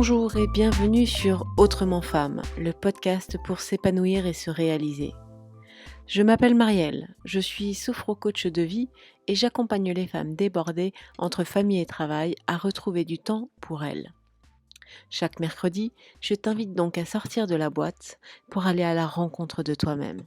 Bonjour et bienvenue sur Autrement Femme, le podcast pour s'épanouir et se réaliser. Je m'appelle Marielle, je suis sophro-coach de vie et j'accompagne les femmes débordées entre famille et travail à retrouver du temps pour elles. Chaque mercredi, je t'invite donc à sortir de la boîte pour aller à la rencontre de toi-même.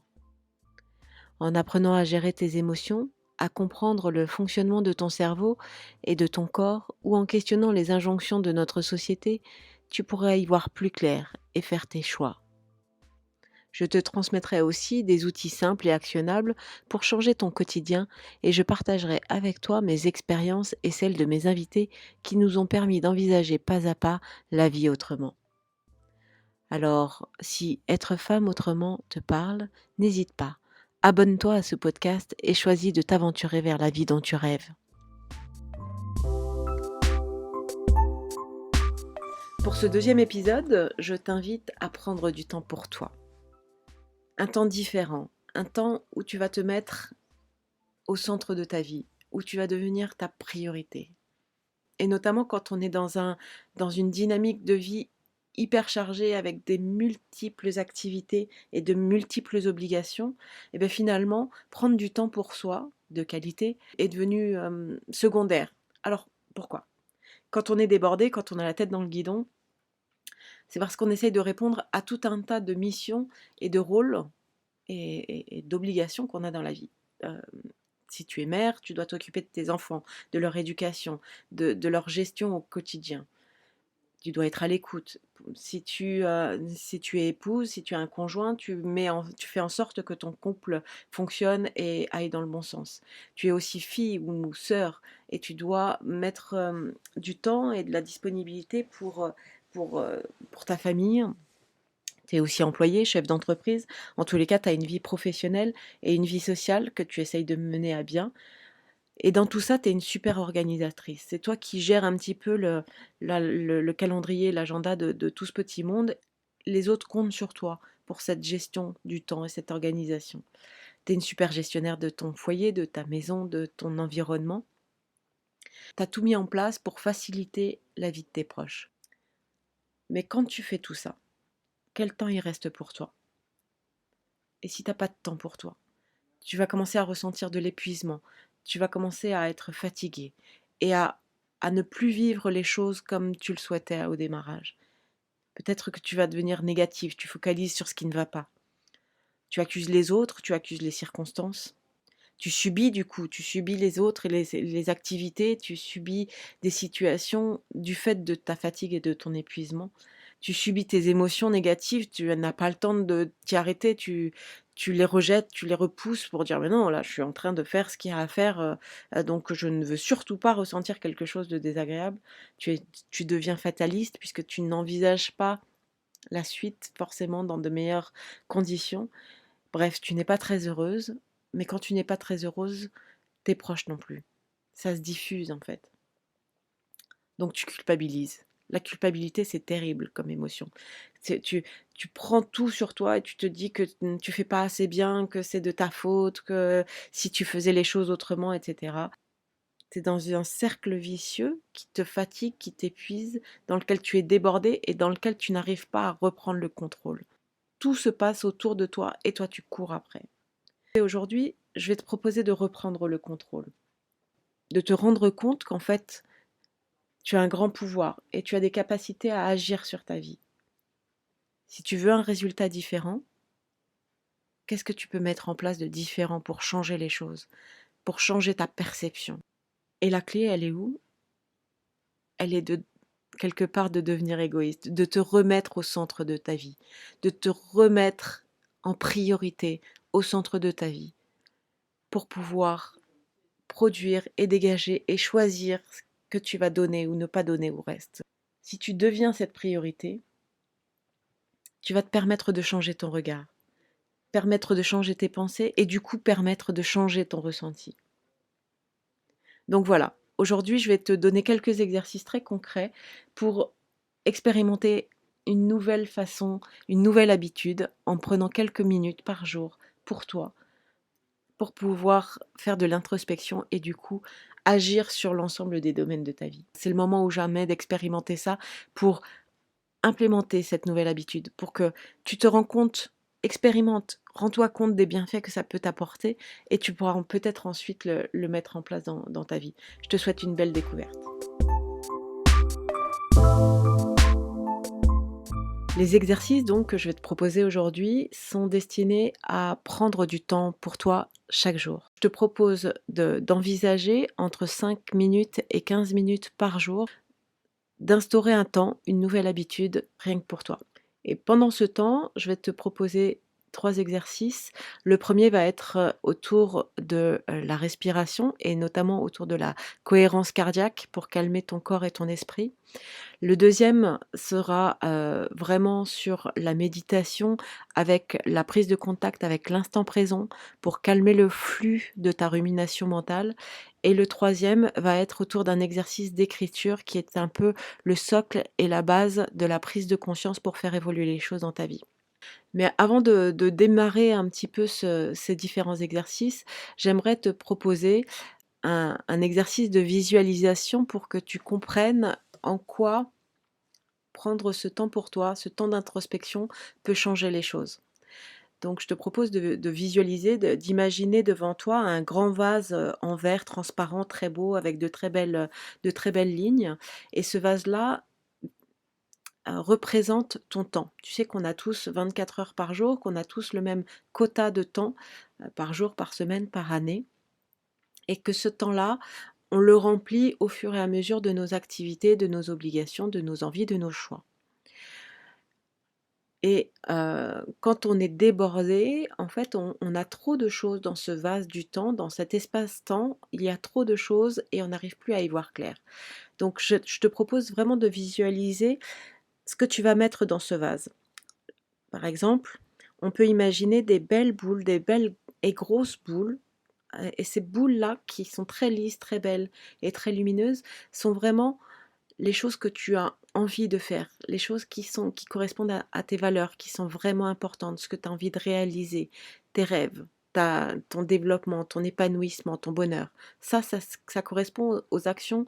En apprenant à gérer tes émotions, à comprendre le fonctionnement de ton cerveau et de ton corps, ou en questionnant les injonctions de notre société, tu pourras y voir plus clair et faire tes choix. Je te transmettrai aussi des outils simples et actionnables pour changer ton quotidien et je partagerai avec toi mes expériences et celles de mes invités qui nous ont permis d'envisager pas à pas la vie autrement. Alors, si être femme autrement te parle, n'hésite pas. Abonne-toi à ce podcast et choisis de t'aventurer vers la vie dont tu rêves. Pour ce deuxième épisode, je t'invite à prendre du temps pour toi. Un temps différent, un temps où tu vas te mettre au centre de ta vie, où tu vas devenir ta priorité. Et notamment quand on est dans une dynamique de vie hyper chargée avec des multiples activités et de multiples obligations, et bien finalement, prendre du temps pour soi, de qualité, est devenu secondaire. Alors, pourquoi ? Quand on est débordé, quand on a la tête dans le guidon, c'est parce qu'on essaye de répondre à tout un tas de missions et de rôles et d'obligations qu'on a dans la vie. Si tu es mère, tu dois t'occuper de tes enfants, de leur éducation, de leur gestion au quotidien. Tu dois être à l'écoute. Si tu es épouse, si tu as un conjoint, tu fais en sorte que ton couple fonctionne et aille dans le bon sens. Tu es aussi fille ou sœur et tu dois mettre du temps et de la disponibilité pour, pour ta famille. Tu es aussi employé, chef d'entreprise. En tous les cas, tu as une vie professionnelle et une vie sociale que tu essayes de mener à bien. Et dans tout ça, tu es une super organisatrice. C'est toi qui gères un petit peu le calendrier, l'agenda de tout ce petit monde. Les autres comptent sur toi pour cette gestion du temps et cette organisation. Tu es une super gestionnaire de ton foyer, de ta maison, de ton environnement. Tu as tout mis en place pour faciliter la vie de tes proches. Mais quand tu fais tout ça, quel temps il reste pour toi ? Et si tu n'as pas de temps pour toi, tu vas commencer à ressentir de l'épuisement, tu vas commencer à être fatigué et à ne plus vivre les choses comme tu le souhaitais au démarrage. Peut-être que tu vas devenir négatif, tu focalises sur ce qui ne va pas. Tu accuses les autres, tu accuses les circonstances. Tu subis du coup, tu subis les autres et les activités, tu subis des situations du fait de ta fatigue et de ton épuisement. Tu subis tes émotions négatives, tu n'as pas le temps de t'y arrêter, tu les rejettes, tu les repousses pour dire mais non, là je suis en train de faire ce qu'il y a à faire, donc je ne veux surtout pas ressentir quelque chose de désagréable. Tu deviens fataliste puisque tu n'envisages pas la suite forcément dans de meilleures conditions. Bref, tu n'es pas très heureuse, mais quand tu n'es pas très heureuse, tes proches non plus. Ça se diffuse en fait. Donc tu culpabilises. La culpabilité, c'est terrible comme émotion. Tu prends tout sur toi et tu te dis que tu fais pas assez bien, que c'est de ta faute, que si tu faisais les choses autrement, etc. Tu es dans un cercle vicieux qui te fatigue, qui t'épuise, dans lequel tu es débordé et dans lequel tu n'arrives pas à reprendre le contrôle. Tout se passe autour de toi et toi tu cours après. Et aujourd'hui, je vais te proposer de reprendre le contrôle, de te rendre compte qu'en fait, tu as un grand pouvoir et tu as des capacités à agir sur ta vie. Si tu veux un résultat différent, qu'est-ce que tu peux mettre en place de différent pour changer les choses, pour changer ta perception ? Et la clé, elle est où ? Elle est de quelque part de devenir égoïste, de te remettre au centre de ta vie, de te remettre en priorité au centre de ta vie pour pouvoir produire et dégager et choisir ce que tu vas donner ou ne pas donner au reste. Si tu deviens cette priorité, tu vas te permettre de changer ton regard, permettre de changer tes pensées et du coup permettre de changer ton ressenti. Donc voilà, aujourd'hui je vais te donner quelques exercices très concrets pour expérimenter une nouvelle façon, une nouvelle habitude en prenant quelques minutes par jour pour toi, pour pouvoir faire de l'introspection et du coup agir sur l'ensemble des domaines de ta vie. C'est le moment ou jamais d'expérimenter ça pour implémenter cette nouvelle habitude pour que tu te rends compte, expérimente, rends-toi compte des bienfaits que ça peut t'apporter et tu pourras peut-être ensuite le mettre en place dans ta vie. Je te souhaite une belle découverte. Les exercices donc que je vais te proposer aujourd'hui sont destinés à prendre du temps pour toi chaque jour. Je te propose d'envisager entre 5 minutes et 15 minutes par jour d'instaurer un temps, une nouvelle habitude rien que pour toi. Et pendant ce temps, je vais te proposer 3 exercices. Le premier va être autour de la respiration et notamment autour de la cohérence cardiaque pour calmer ton corps et ton esprit. Le deuxième sera vraiment sur la méditation avec la prise de contact avec l'instant présent pour calmer le flux de ta rumination mentale. Et le troisième va être autour d'un exercice d'écriture qui est un peu le socle et la base de la prise de conscience pour faire évoluer les choses dans ta vie. Mais avant de démarrer un petit peu ces différents exercices, j'aimerais te proposer un exercice de visualisation pour que tu comprennes en quoi prendre ce temps pour toi, ce temps d'introspection peut changer les choses. Donc je te propose de visualiser, d'imaginer devant toi un grand vase en verre transparent, très beau, avec de très belles lignes. Et ce vase-là représente ton temps. Tu sais qu'on a tous 24 heures par jour, qu'on a tous le même quota de temps par jour, par semaine, par année. Et que ce temps-là, on le remplit au fur et à mesure de nos activités, de nos obligations, de nos envies, de nos choix. Et quand on est débordé, en fait, on a trop de choses dans ce vase du temps, dans cet espace-temps, il y a trop de choses et on n'arrive plus à y voir clair. Donc je te propose vraiment de visualiser ce que tu vas mettre dans ce vase. Par exemple, on peut imaginer des belles boules, des belles et grosses boules, et ces boules-là, qui sont très lisses, très belles et très lumineuses, sont vraiment les choses que tu as envie de faire, les choses qui correspondent à tes valeurs, qui sont vraiment importantes, ce que tu as envie de réaliser, tes rêves, ton développement, ton épanouissement, ton bonheur. Ça correspond aux actions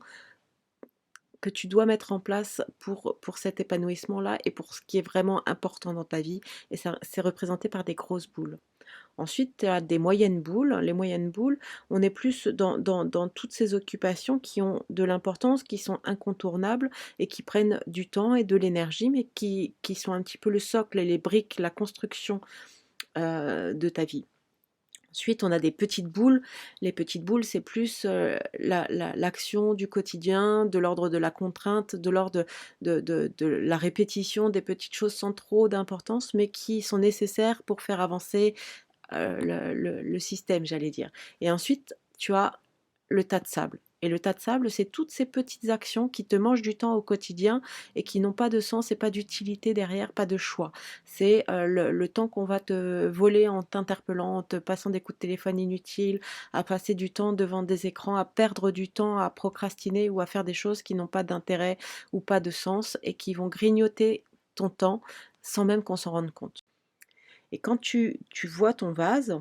que tu dois mettre en place pour cet épanouissement-là et pour ce qui est vraiment important dans ta vie. Et ça, c'est représenté par des grosses boules. Ensuite, tu as des moyennes boules. Les moyennes boules, on est plus dans toutes ces occupations qui ont de l'importance, qui sont incontournables et qui prennent du temps et de l'énergie, mais qui sont un petit peu le socle et les briques, la construction de ta vie. Ensuite, on a des petites boules. Les petites boules, c'est plus l'action du quotidien, de l'ordre de la contrainte, de l'ordre de la répétition des petites choses sans trop d'importance, mais qui sont nécessaires pour faire avancer le système, j'allais dire. Et ensuite, tu as le tas de sable. Et le tas de sable, c'est toutes ces petites actions qui te mangent du temps au quotidien et qui n'ont pas de sens et pas d'utilité derrière, pas de choix. C'est le temps qu'on va te voler en t'interpellant, en te passant des coups de téléphone inutiles, à passer du temps devant des écrans, à perdre du temps, à procrastiner ou à faire des choses qui n'ont pas d'intérêt ou pas de sens et qui vont grignoter ton temps sans même qu'on s'en rende compte. Et quand tu vois ton vase,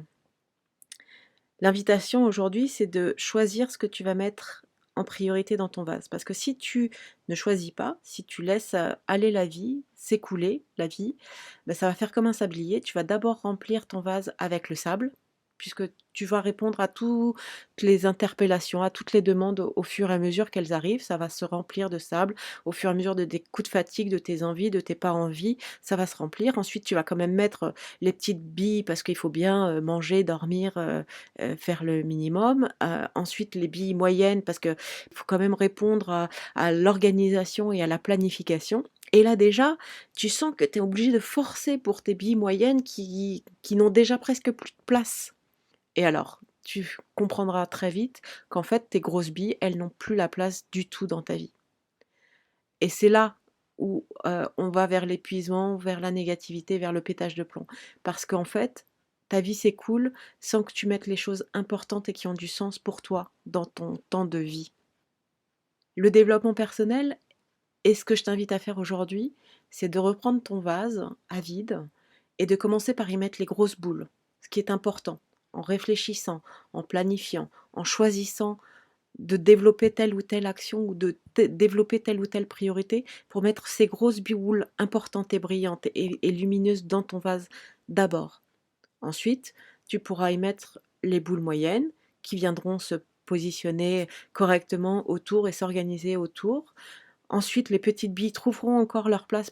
l'invitation aujourd'hui, c'est de choisir ce que tu vas mettre en priorité dans ton vase. Parce que si tu ne choisis pas, si tu laisses aller la vie, s'écouler la vie, ben ça va faire comme un sablier. Tu vas d'abord remplir ton vase avec le sable, puisque tu vas répondre à toutes les interpellations, à toutes les demandes au fur et à mesure qu'elles arrivent. Ça va se remplir de sable au fur et à mesure de tes coups de fatigue, de tes envies, de tes pas envies. Ça va se remplir. Ensuite, tu vas quand même mettre les petites billes parce qu'il faut bien manger, dormir, faire le minimum. Ensuite, les billes moyennes parce qu'il faut quand même répondre à l'organisation et à la planification. Et là déjà, tu sens que tu es obligé de forcer pour tes billes moyennes qui n'ont déjà presque plus de place. Et alors, tu comprendras très vite qu'en fait, tes grosses billes, elles n'ont plus la place du tout dans ta vie. Et c'est là où on va vers l'épuisement, vers la négativité, vers le pétage de plomb. Parce qu'en fait, ta vie s'écoule sans que tu mettes les choses importantes et qui ont du sens pour toi dans ton temps de vie. Le développement personnel, et ce que je t'invite à faire aujourd'hui, c'est de reprendre ton vase à vide et de commencer par y mettre les grosses boules, ce qui est important, en réfléchissant, en planifiant, en choisissant de développer telle ou telle action ou de développer telle ou telle priorité pour mettre ces grosses boules importantes et brillantes et lumineuses dans ton vase d'abord. Ensuite, tu pourras y mettre les boules moyennes qui viendront se positionner correctement autour et s'organiser autour. Ensuite, les petites billes trouveront encore leur place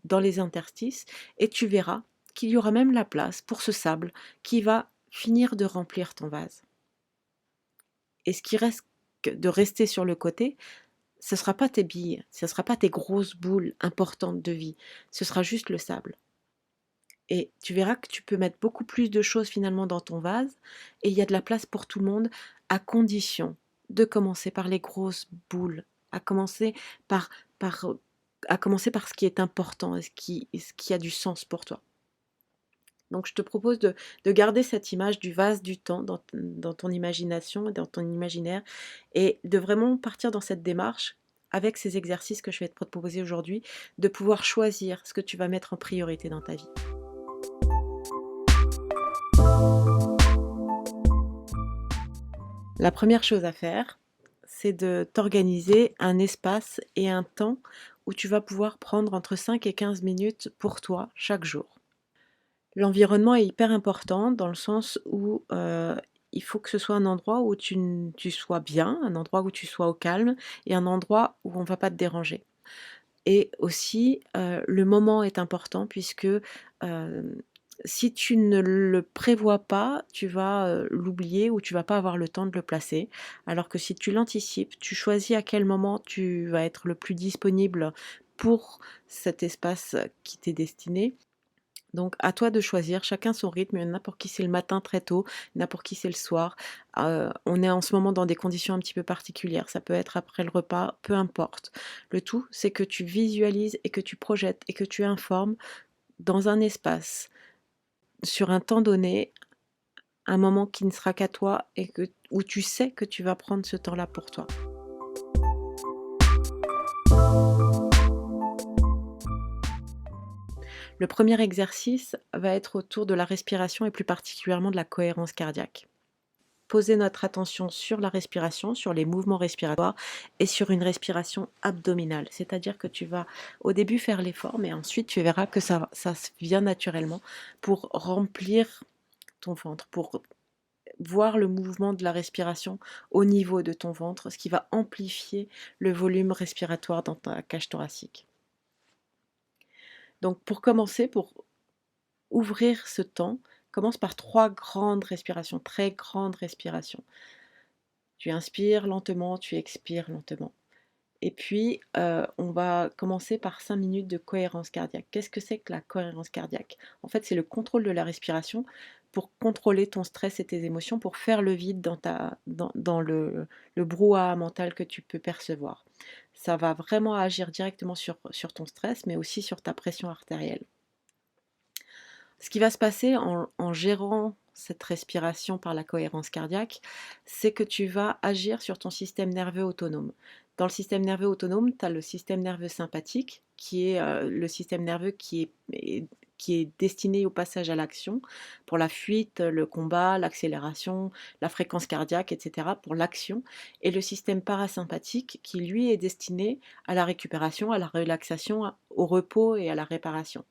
dans les interstices et tu verras qu'il y aura même la place pour ce sable qui va finir de remplir ton vase. Et ce qui reste de rester sur le côté, ce ne sera pas tes billes, ce ne sera pas tes grosses boules importantes de vie, ce sera juste le sable. Et tu verras que tu peux mettre beaucoup plus de choses finalement dans ton vase et il y a de la place pour tout le monde à condition de commencer par les grosses boules, à commencer par, par, à commencer par ce qui est important et ce qui a du sens pour toi. Donc je te propose de garder cette image du vase du temps dans ton imagination, dans ton imaginaire et de vraiment partir dans cette démarche avec ces exercices que je vais te proposer aujourd'hui, de pouvoir choisir ce que tu vas mettre en priorité dans ta vie. La première chose à faire, c'est de t'organiser un espace et un temps où tu vas pouvoir prendre entre 5 et 15 minutes pour toi chaque jour. L'environnement est hyper important dans le sens où il faut que ce soit un endroit où tu sois bien, un endroit où tu sois au calme et un endroit où on ne va pas te déranger. Et aussi, le moment est important puisque si tu ne le prévois pas, tu vas l'oublier ou tu vas pas avoir le temps de le placer. Alors que si tu l'anticipes, tu choisis à quel moment tu vas être le plus disponible pour cet espace qui t'est destiné. Donc à toi de choisir, chacun son rythme, il y en a pour qui c'est le matin très tôt, il y en a pour qui c'est le soir. On est en ce moment dans des conditions un petit peu particulières, ça peut être après le repas, peu importe. Le tout, c'est que tu visualises et que tu projettes et que tu informes dans un espace, sur un temps donné, un moment qui ne sera qu'à toi et où tu sais que tu vas prendre ce temps-là pour toi. Le premier exercice va être autour de la respiration et plus particulièrement de la cohérence cardiaque. Poser notre attention sur la respiration, sur les mouvements respiratoires et sur une respiration abdominale. C'est-à-dire que tu vas au début faire l'effort, mais ensuite tu verras que ça vient naturellement pour remplir ton ventre, pour voir le mouvement de la respiration au niveau de ton ventre, ce qui va amplifier le volume respiratoire dans ta cage thoracique. Donc pour commencer, pour ouvrir ce temps, commence par 3 grandes respirations, très grandes respirations. Tu inspires lentement, tu expires lentement. Et puis, on va commencer par 5 minutes de cohérence cardiaque. Qu'est-ce que c'est que la cohérence cardiaque? En fait, c'est le contrôle de la respiration pour contrôler ton stress et tes émotions, pour faire le vide dans le brouhaha mental que tu peux percevoir. Ça va vraiment agir directement sur ton stress, mais aussi sur ta pression artérielle. Ce qui va se passer en gérant cette respiration par la cohérence cardiaque, c'est que tu vas agir sur ton système nerveux autonome. Dans le système nerveux autonome, tu as le système nerveux sympathique, qui est le système nerveux qui est destiné au passage à l'action, pour la fuite, le combat, l'accélération, la fréquence cardiaque, etc., pour l'action. Et le système parasympathique, qui lui est destiné à la récupération, à la relaxation, au repos et à la réparation.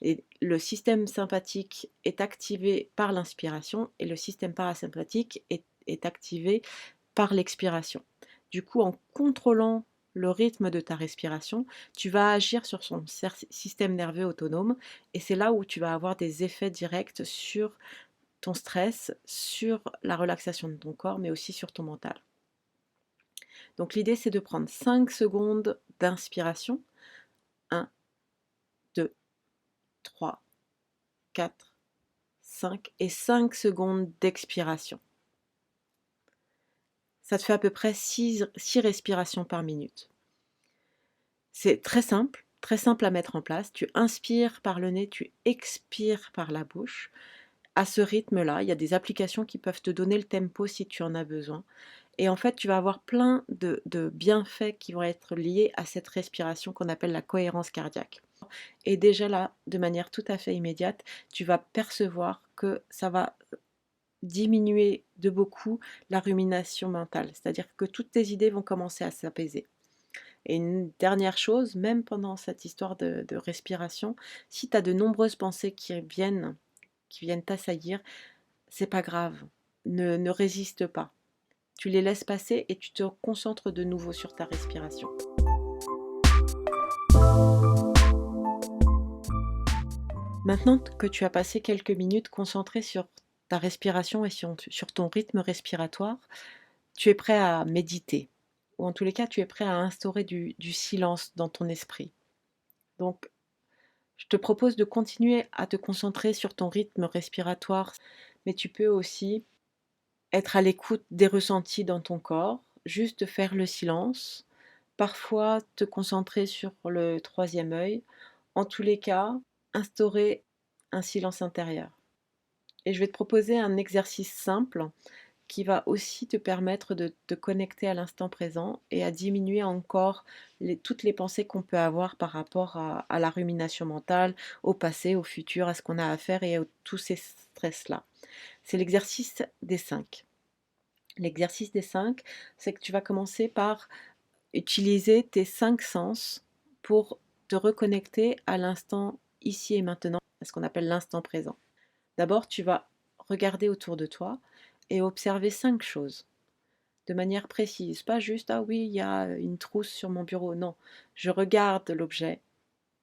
Et le système sympathique est activé par l'inspiration et le système parasympathique est activé par l'expiration. Du coup, en contrôlant le rythme de ta respiration, tu vas agir sur son système nerveux autonome et c'est là où tu vas avoir des effets directs sur ton stress, sur la relaxation de ton corps, mais aussi sur ton mental. Donc l'idée, c'est de prendre 5 secondes d'inspiration. 1, 2, 3, 4, 5 et 5 secondes d'expiration. Ça te fait à peu près 6 respirations par minute. C'est très simple à mettre en place. Tu inspires par le nez, tu expires par la bouche. À ce rythme-là, il y a des applications qui peuvent te donner le tempo si tu en as besoin. Et en fait, tu vas avoir plein de bienfaits qui vont être liés à cette respiration qu'on appelle la cohérence cardiaque. Et déjà là, de manière tout à fait immédiate, tu vas percevoir que ça va diminuer de beaucoup la rumination mentale, c'est-à-dire que toutes tes idées vont commencer à s'apaiser. Et une dernière chose, même pendant cette histoire de respiration, si tu as de nombreuses pensées qui viennent t'assaillir, c'est pas grave, ne résiste pas. Tu les laisses passer et tu te concentres de nouveau sur ta respiration. Maintenant que tu as passé quelques minutes concentré sur ta respiration et sur ton rythme respiratoire, tu es prêt à méditer. Ou en tous les cas, tu es prêt à instaurer du silence dans ton esprit. Donc, je te propose de continuer à te concentrer sur ton rythme respiratoire, mais tu peux aussi être à l'écoute des ressentis dans ton corps, juste faire le silence, parfois te concentrer sur le troisième œil, en tous les cas, instaurer un silence intérieur. Et je vais te proposer un exercice simple qui va aussi te permettre de te connecter à l'instant présent et à diminuer encore toutes les pensées qu'on peut avoir par rapport à la rumination mentale, au passé, au futur, à ce qu'on a à faire et à tous ces stress-là. C'est l'exercice des 5. L'exercice des 5, c'est que tu vas commencer par utiliser tes 5 sens pour te reconnecter à l'instant ici et maintenant, à ce qu'on appelle l'instant présent. D'abord, tu vas regarder autour de toi et observer 5 choses de manière précise. Pas juste, ah oui, il y a une trousse sur mon bureau. Non, je regarde l'objet,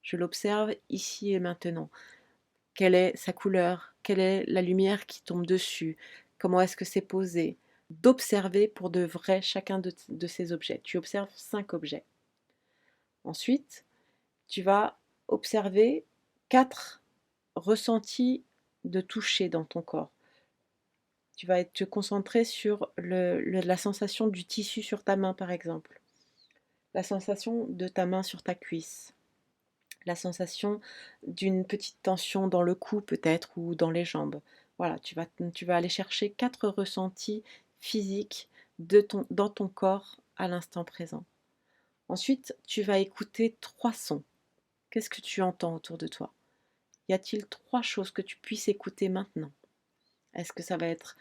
je l'observe ici et maintenant. Quelle est sa couleur? Quelle est la lumière qui tombe dessus? Comment est-ce que c'est posé? D'observer pour de vrai chacun de ces objets. Tu observes 5 objets. Ensuite, tu vas observer 4 ressentis de toucher dans ton corps. Tu vas te concentrer sur la sensation du tissu sur ta main, par exemple, la sensation de ta main sur ta cuisse, la sensation d'une petite tension dans le cou peut-être ou dans les jambes. Voilà, tu vas aller chercher 4 ressentis physiques dans ton corps à l'instant présent. Ensuite, tu vas écouter 3 sons. Qu'est-ce que tu entends autour de toi? Y a-t-il 3 choses que tu puisses écouter maintenant? Est-ce que ça va être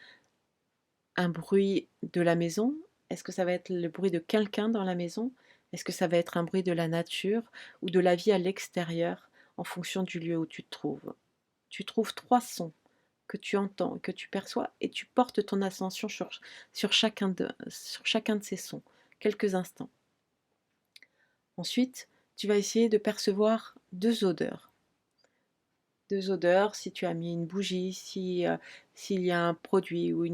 un bruit de la maison? Est-ce que ça va être le bruit de quelqu'un dans la maison? Est-ce que ça va être un bruit de la nature ou de la vie à l'extérieur en fonction du lieu où tu te trouves? Tu trouves 3 sons que tu entends, que tu perçois et tu portes ton attention sur chacun de ces sons, quelques instants. Ensuite, tu vas essayer de percevoir 2 odeurs. 2 odeurs, si tu as mis une bougie, s'il y a un produit ou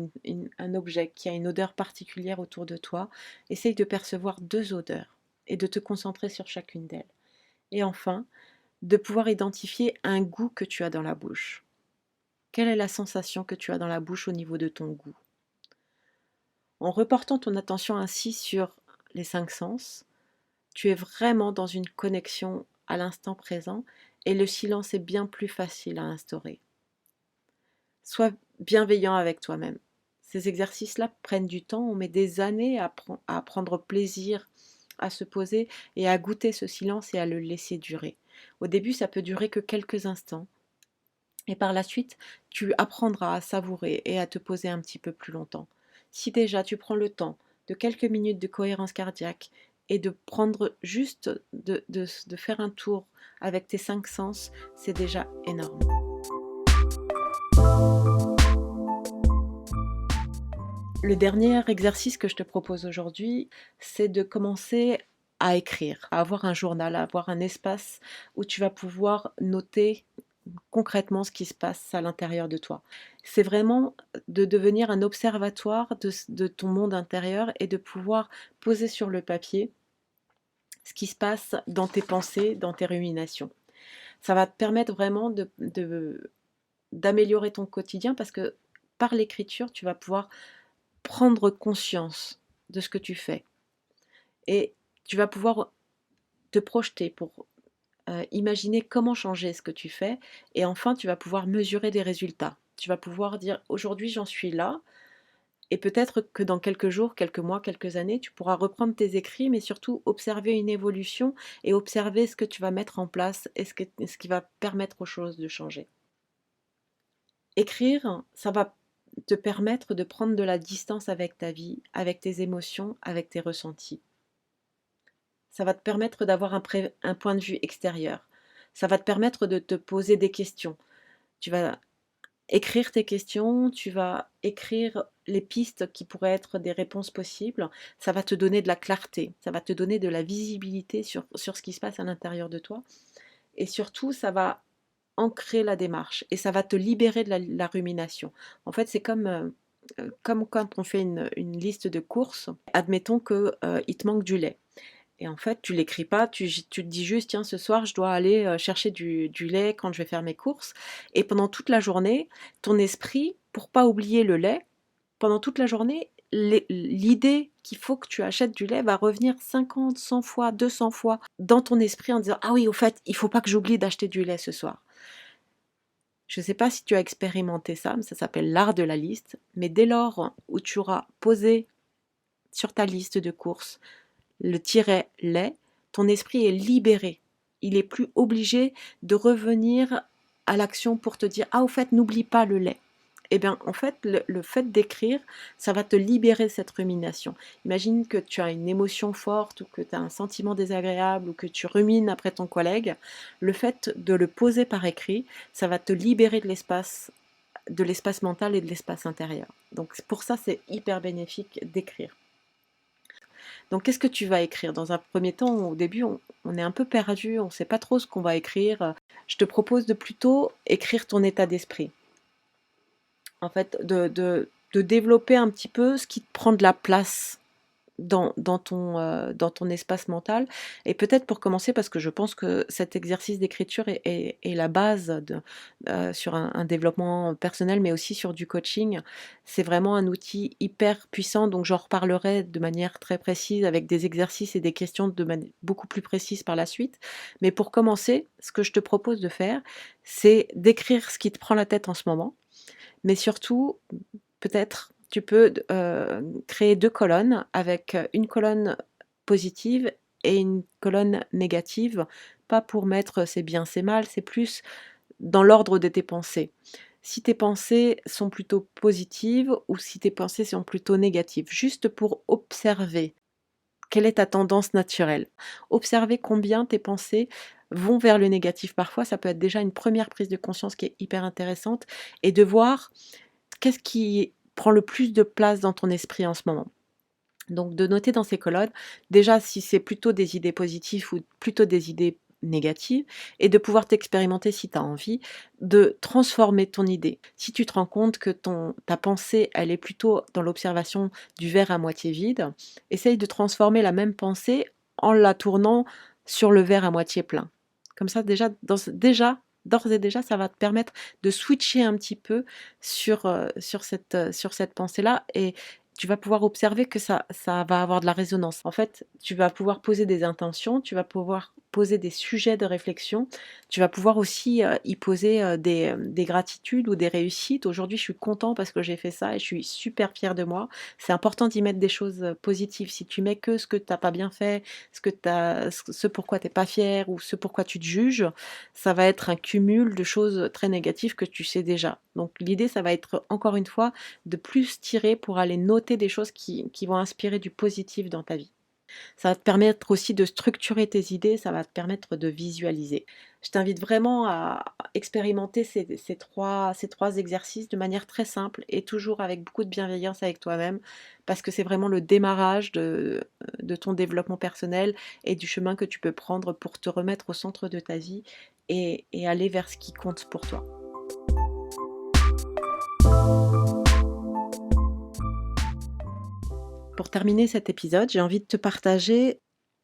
un objet qui a une odeur particulière autour de toi, essaye de percevoir 2 odeurs et de te concentrer sur chacune d'elles. Et enfin, de pouvoir identifier un goût que tu as dans la bouche. Quelle est la sensation que tu as dans la bouche au niveau de ton goût? En reportant ton attention ainsi sur les 5 sens, tu es vraiment dans une connexion à l'instant présent et le silence est bien plus facile à instaurer. Sois bienveillant avec toi-même. Ces exercices-là prennent du temps, on met des années à prendre plaisir, à se poser et à goûter ce silence et à le laisser durer. Au début, ça peut durer que quelques instants. Et par la suite, tu apprendras à savourer et à te poser un petit peu plus longtemps. Si déjà tu prends le temps de quelques minutes de cohérence cardiaque et de prendre juste de faire un tour avec tes 5 sens, c'est déjà énorme. Le dernier exercice que je te propose aujourd'hui, c'est de commencer à écrire, à avoir un journal, à avoir un espace où tu vas pouvoir noter concrètement ce qui se passe à l'intérieur de toi. C'est vraiment de devenir un observatoire de ton monde intérieur et de pouvoir poser sur le papier ce qui se passe dans tes pensées, dans tes ruminations. Ça va te permettre vraiment d'améliorer ton quotidien parce que par l'écriture, tu vas pouvoir prendre conscience de ce que tu fais et tu vas pouvoir te projeter pour imaginer comment changer ce que tu fais et enfin tu vas pouvoir mesurer des résultats. Tu vas pouvoir dire aujourd'hui j'en suis là et peut-être que dans quelques jours, quelques mois, quelques années, tu pourras reprendre tes écrits mais surtout observer une évolution et observer ce que tu vas mettre en place et ce qui va permettre aux choses de changer. Écrire, ça va te permettre de prendre de la distance avec ta vie, avec tes émotions, avec tes ressentis. Ça va te permettre d'avoir un point de vue extérieur. Ça va te permettre de te poser des questions. Tu vas écrire tes questions, tu vas écrire les pistes qui pourraient être des réponses possibles. Ça va te donner de la clarté, ça va te donner de la visibilité sur ce qui se passe à l'intérieur de toi. Et surtout, ça va ancrer la démarche et ça va te libérer de la rumination. En fait, c'est comme quand on fait une liste de courses. Admettons qu'il te manque du lait. Et en fait, tu l'écris pas, tu te dis juste, tiens, ce soir, je dois aller chercher du lait quand je vais faire mes courses. Et pendant toute la journée, ton esprit, pour pas oublier le lait, pendant toute la journée, l'idée qu'il faut que tu achètes du lait va revenir 50, 100 fois, 200 fois dans ton esprit en disant, ah oui, au fait, il faut pas que j'oublie d'acheter du lait ce soir. Je ne sais pas si tu as expérimenté ça, mais ça s'appelle l'art de la liste. Mais dès lors où tu auras posé sur ta liste de courses le tiret lait, ton esprit est libéré. Il est plus obligé de revenir à l'action pour te dire ah au fait n'oublie pas le lait. Eh bien en fait le fait d'écrire ça va te libérer de cette rumination. Imagine que tu as une émotion forte ou que tu as un sentiment désagréable ou que tu rumines après ton collègue. Le fait de le poser par écrit ça va te libérer de l'espace mental et de l'espace intérieur. Donc pour ça c'est hyper bénéfique d'écrire. Donc, qu'est-ce que tu vas écrire? Dans un premier temps, au début, on est un peu perdu, on ne sait pas trop ce qu'on va écrire. Je te propose de plutôt écrire ton état d'esprit. En fait, de développer un petit peu ce qui te prend de la place dans ton espace mental. Et peut-être pour commencer, parce que je pense que cet exercice d'écriture est la base sur un développement personnel, mais aussi sur du coaching. C'est vraiment un outil hyper puissant, donc j'en reparlerai de manière très précise avec des exercices et des questions beaucoup plus précises par la suite. Mais pour commencer, ce que je te propose de faire, c'est d'écrire ce qui te prend la tête en ce moment, mais surtout peut-être tu peux créer 2 colonnes avec une colonne positive et une colonne négative, pas pour mettre c'est bien, c'est mal, c'est plus dans l'ordre de tes pensées. Si tes pensées sont plutôt positives ou si tes pensées sont plutôt négatives, juste pour observer quelle est ta tendance naturelle. Observer combien tes pensées vont vers le négatif. Parfois, ça peut être déjà une première prise de conscience qui est hyper intéressante et de voir qu'est-ce qui prend le plus de place dans ton esprit en ce moment. Donc de noter dans ces colonnes, déjà si c'est plutôt des idées positives ou plutôt des idées négatives, et de pouvoir t'expérimenter si tu as envie, de transformer ton idée. Si tu te rends compte que ta pensée, elle est plutôt dans l'observation du verre à moitié vide, essaye de transformer la même pensée en la tournant sur le verre à moitié plein. Comme ça, d'ores et déjà, ça va te permettre de switcher un petit peu sur cette pensée-là et tu vas pouvoir observer que ça va avoir de la résonance. En fait, tu vas pouvoir poser des intentions, tu vas pouvoir poser des sujets de réflexion, tu vas pouvoir aussi y poser des gratitudes ou des réussites. Aujourd'hui, je suis content parce que j'ai fait ça et je suis super fière de moi. C'est important d'y mettre des choses positives. Si tu mets que ce que tu n'as pas bien fait, ce pourquoi tu n'es pas fier ou ce pourquoi tu te juges, ça va être un cumul de choses très négatives que tu sais déjà. Donc l'idée, ça va être encore une fois de plus tirer pour aller noter des choses qui vont inspirer du positif dans ta vie. Ça va te permettre aussi de structurer tes idées, ça va te permettre de visualiser. Je t'invite vraiment à expérimenter ces trois exercices de manière très simple et toujours avec beaucoup de bienveillance avec toi-même parce que c'est vraiment le démarrage de ton développement personnel et du chemin que tu peux prendre pour te remettre au centre de ta vie et aller vers ce qui compte pour toi. Pour terminer cet épisode, j'ai envie de te partager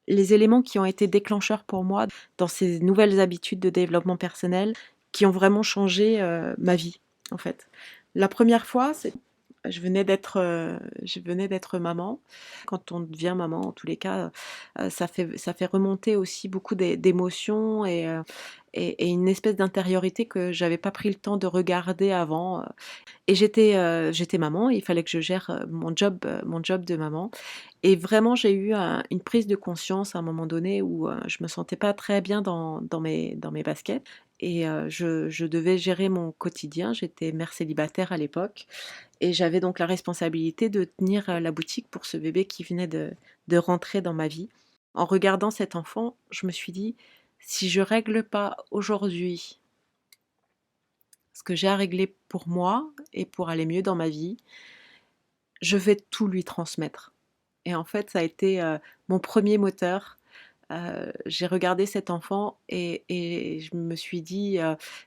les éléments qui ont été déclencheurs pour moi dans ces nouvelles habitudes de développement personnel qui ont vraiment changé ma vie, en fait. La première fois, je venais d'être maman. Quand on devient maman, en tous les cas, ça fait remonter aussi beaucoup d'émotions et une espèce d'intériorité que j'avais pas pris le temps de regarder avant. Et j'étais maman, il fallait que je gère mon job de maman. Et vraiment, j'ai eu une prise de conscience à un moment donné où je me sentais pas très bien dans mes baskets. Et je devais gérer mon quotidien. J'étais mère célibataire à l'époque. Et j'avais donc la responsabilité de tenir la boutique pour ce bébé qui venait de rentrer dans ma vie. En regardant cet enfant, je me suis dit, si je règle pas aujourd'hui ce que j'ai à régler pour moi et pour aller mieux dans ma vie, je vais tout lui transmettre. Et en fait, ça a été mon premier moteur. J'ai regardé cet enfant et je me suis dit,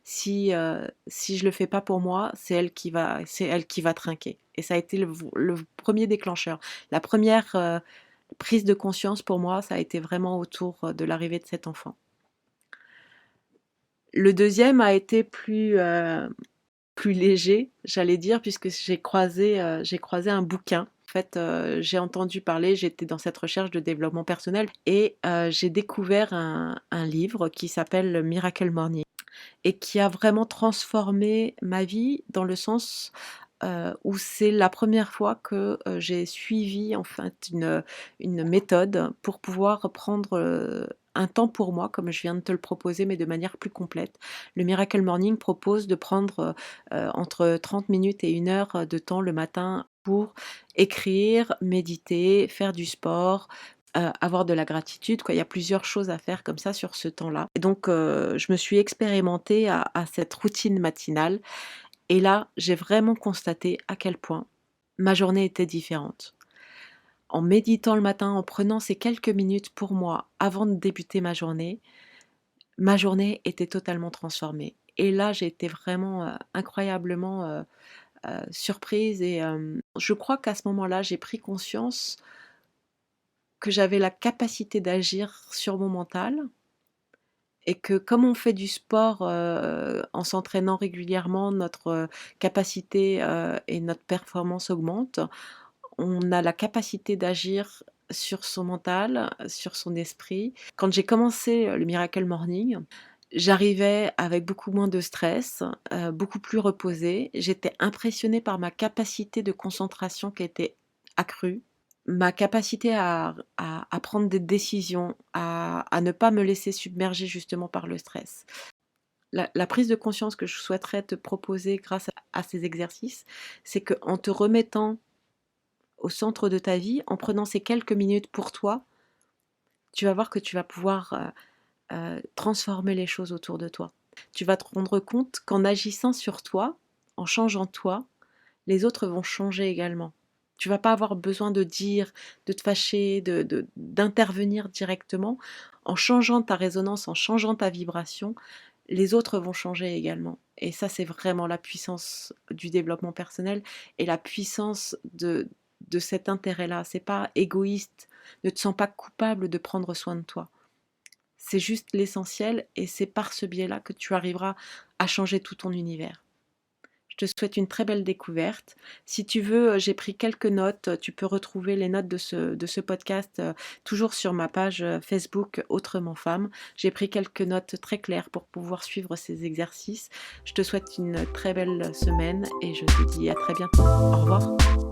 si je le fais pas pour moi, c'est elle qui va trinquer. Et ça a été le premier déclencheur. La première prise de conscience pour moi, ça a été vraiment autour de l'arrivée de cet enfant. Le deuxième a été plus léger, j'allais dire, puisque j'ai croisé un bouquin. En fait, j'ai entendu parler, j'étais dans cette recherche de développement personnel et j'ai découvert un livre qui s'appelle Miracle Morning et qui a vraiment transformé ma vie dans le sens où c'est la première fois que j'ai suivi en fait une méthode pour pouvoir prendre un temps pour moi, comme je viens de te le proposer, mais de manière plus complète. Le Miracle Morning propose de prendre entre 30 minutes et 1 heure de temps le matin pour écrire, méditer, faire du sport, avoir de la gratitude, quoi. Il y a plusieurs choses à faire comme ça sur ce temps-là. Et donc, je me suis expérimentée à cette routine matinale et là, j'ai vraiment constaté à quel point ma journée était différente. En méditant le matin, en prenant ces quelques minutes pour moi avant de débuter ma journée était totalement transformée. Et là, j'ai été vraiment incroyablement surprise et je crois qu'à ce moment-là, j'ai pris conscience que j'avais la capacité d'agir sur mon mental et que comme on fait du sport en s'entraînant régulièrement, notre capacité et notre performance augmentent. On a la capacité d'agir sur son mental, sur son esprit. Quand j'ai commencé le Miracle Morning, j'arrivais avec beaucoup moins de stress, beaucoup plus reposée. J'étais impressionnée par ma capacité de concentration qui était accrue, ma capacité à prendre des décisions, à ne pas me laisser submerger justement par le stress. La prise de conscience que je souhaiterais te proposer grâce à ces exercices, c'est qu'en te remettant au centre de ta vie, en prenant ces quelques minutes pour toi, tu vas voir que tu vas pouvoir transformer les choses autour de toi. Tu vas te rendre compte qu'en agissant sur toi, en changeant toi, les autres vont changer également. Tu vas pas avoir besoin de dire, de te fâcher, d'intervenir directement. En changeant ta résonance, en changeant ta vibration, les autres vont changer également. Et ça, c'est vraiment la puissance du développement personnel et la puissance de cet intérêt-là. C'est pas égoïste. Ne te sens pas coupable de prendre soin de toi. C'est juste l'essentiel et c'est par ce biais-là que tu arriveras à changer tout ton univers. Je te souhaite une très belle découverte. Si tu veux, j'ai pris quelques notes. Tu peux retrouver les notes de ce podcast toujours sur ma page Facebook Autrement Femme. J'ai pris quelques notes très claires pour pouvoir suivre ces exercices. Je te souhaite une très belle semaine et je te dis à très bientôt. Au revoir.